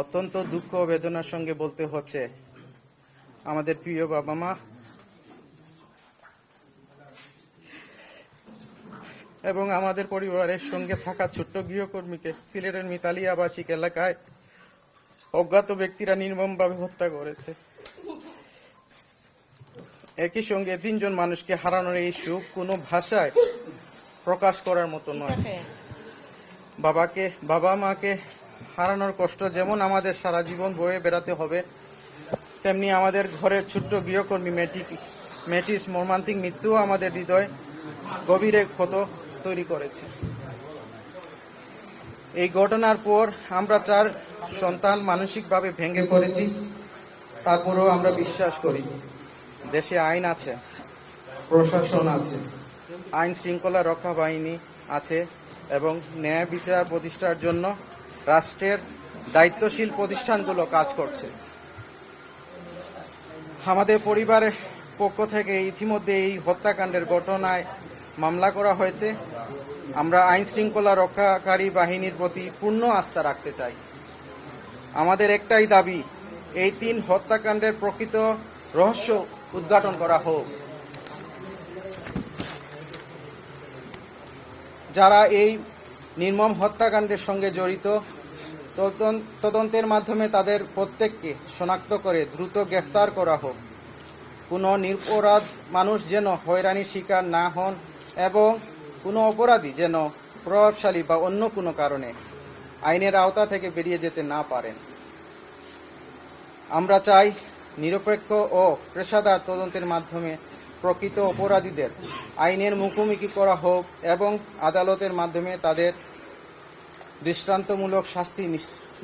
অত্যন্ত দুঃখ ও বেদনার সঙ্গে বলতে হচ্ছে, আমাদের প্রিয় বাবা মা এবং আমাদের পরিবারের সঙ্গে থাকা ছোট্ট গৃহকর্মীকে সিলেটের মিতালী আবাসিক এলাকায় অজ্ঞাত ব্যক্তিরা নির্মমভাবে হত্যা করেছে। একই সঙ্গে 3 জন মানুষকে হারানোর এই সুখ কোনো ভাষায় প্রকাশ করার মতো নয়। বাবা মাকে হারানোর কষ্ট যেমন আমাদের সারা জীবন বয়ে বেড়াতে হবে, তেমনি আমাদের ঘরের ছোট্ট গৃহকর্মী মেয়েটির মর্মান্তিক মৃত্যু আমাদের হৃদয় গভীরে ক্ষত তৈরি করেছে। এই ঘটনার পর আমরা 4 সন্তান মানসিকভাবে ভেঙে পড়েছি। তারপরও আমরা বিশ্বাস করি দেশে আইন আছে, প্রশাসন আছে, আইন শৃঙ্খলা রক্ষা বাহিনী আছে এবং ন্যায় বিচার প্রতিষ্ঠার জন্য রাষ্ট্রের দায়িত্বশীল প্রতিষ্ঠানগুলো কাজ করছে। আমাদের পরিবারের পক্ষ থেকে ইতিমধ্যে এই হত্যাকাণ্ডের ঘটনায় মামলা করা হয়েছে। আমরা আইন শৃঙ্খলা রক্ষাকারী বাহিনীর প্রতি পূর্ণ আস্থা রাখতে চাই। আমাদের একটাই দাবি, এই 3 হত্যাকাণ্ডের প্রকৃত রহস্য উদ্ঘাটন করা হোক। যারা এই নির্মম হত্যাকাণ্ডের সঙ্গে জড়িত, তদন্তের মাধ্যমে তাদের প্রত্যেককে শনাক্ত করে দ্রুত গ্রেফতার করা হোক। কোনো নিরপরাধ মানুষ যেন হয়রানির শিকার না হন এবং কোনো অপরাধী যেন প্রভাবশালী বা অন্য কোনো কারণে আইনের আওতা থেকে বেরিয়ে যেতে না পারেন। আমরা চাই নিরপেক্ষ ও পেশাদার তদন্তের মাধ্যমে প্রকৃত অপরাধীদের আইনের মুখোমুখি করা হোক এবং আদালতের মাধ্যমে তাদের দৃষ্টান্তমূলক শাস্তি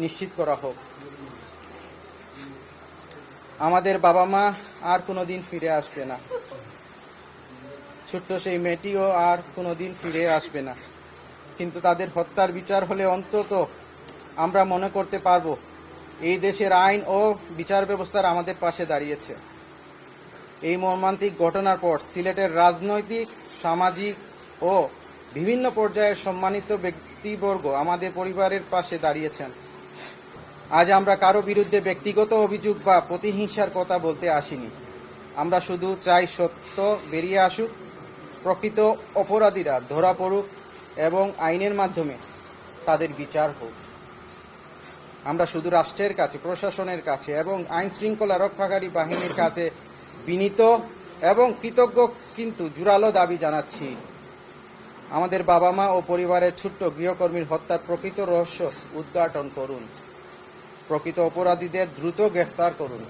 নিশ্চিত করা হোক। আমাদের বাবা মা আর কোনোদিন ফিরে আসবে না। ছোট্ট সেই মেয়েটিও আর কোনোদিন ফিরে আসবে না। কিন্তু তাদের হত্যার বিচার হলে অন্তত আমরা মনে করতে পারব এই দেশের আইন ও বিচার ব্যবস্থার আমাদের পাশে দাঁড়িয়েছে। এই মর্মান্তিক ঘটনার পর সিলেটের রাজনৈতিক, সামাজিক ও বিভিন্ন পর্যায়ের সম্মানিত ব্যক্তিবর্গ আমাদের পরিবারের পাশে দাঁড়িয়েছেন। আজ আমরা কারো বিরুদ্ধে ব্যক্তিগত অভিযোগ বা প্রতিহিংসার কথা বলতে আসিনি। আমরা শুধু চাই সত্য বেরিয়ে আসুক, প্রকৃত অপরাধীরা ধরা পড়ুক এবং আইনের মাধ্যমে তাদের বিচার হোক। আমরা শুধু রাষ্ট্রের কাছে, প্রশাসনের কাছে এবং আইন শৃঙ্খলা রক্ষাকারী বাহিনীর কাছে বিনীত এবং কৃতজ্ঞ কিন্তু জোরালো দাবি জানাচ্ছি, আমাদের বাবা মা ও পরিবারের ছোট্ট গৃহকর্মীর হত্যার প্রকৃত রহস্য উদ্ঘাটন করুন, প্রকৃত অপরাধীদের দ্রুত গ্রেফতার করুন।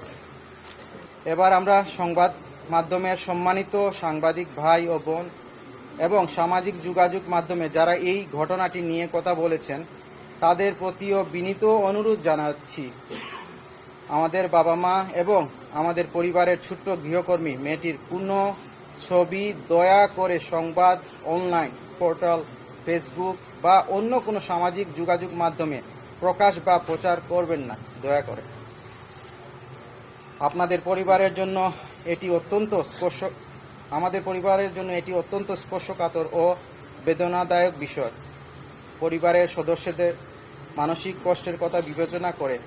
এবার আমরা সংবাদ মাধ্যমের সম্মানিত সাংবাদিক ভাই ও বোন এবং সামাজিক যোগাযোগ মাধ্যমে যারা এই ঘটনাটি নিয়ে কথা বলেছেন তাদের প্রতিও বিনীত অনুরোধ জানাচ্ছি, আমাদের বাবা মা এবং আমাদের পরিবারের ছোট্ট গৃহকর্মী মেয়েটির পূর্ণ ছবি দয়া করে সংবাদ, অনলাইন পোর্টাল, ফেসবুক বা অন্য কোনো সামাজিক যোগাযোগ মাধ্যমে প্রকাশ বা প্রচার করবেন না, দয়া করে। আমাদের পরিবারের জন্য এটি অত্যন্ত স্পর্শকাতর ও বেদনাদায়ক বিষয়। পরিবারের সদস্যদের মানসিক কষ্টের কথা বিবেচনা করে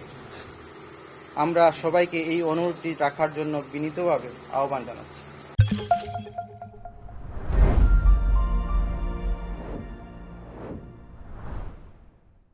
আমরা সবাইকে এই অনুরোধটি রাখার জন্য বিনীতভাবে আহ্বান জানাচ্ছি।